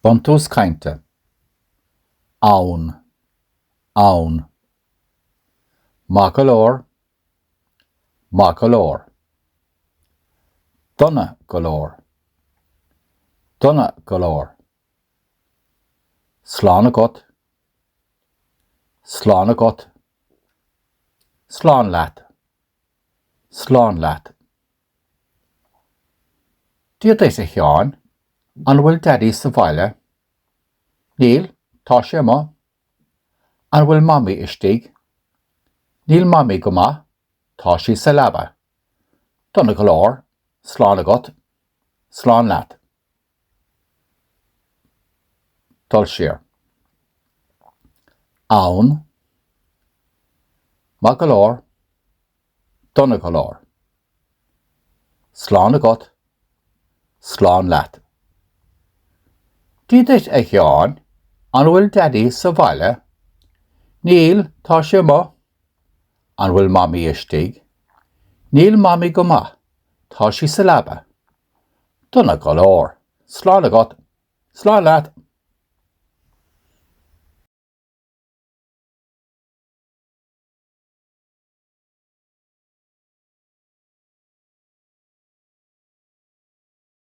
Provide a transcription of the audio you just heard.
Buntús Cainte. Aun, aun. Mac galore. Donna galore. Slán agat. Slán leat. Díod éis a cheann, an bhfuil daddy sa bhaile. Níl, tá sé ma. An bhfuil mammy istigh. Níl mammy go maith, tá sí sa leaba. Donna galore, slán agat, slán leat. Dul siar. Aun, mac galore, Donna galore. Slán agat, slán leat. Díod éis a cheann, an bhfuil daddy sa bhaile. Níl, tá sé ma. An bhfuil mammy istigh. Níl mammy go maith, tá sí sa leaba. Donna galore, slán agat, slán leat.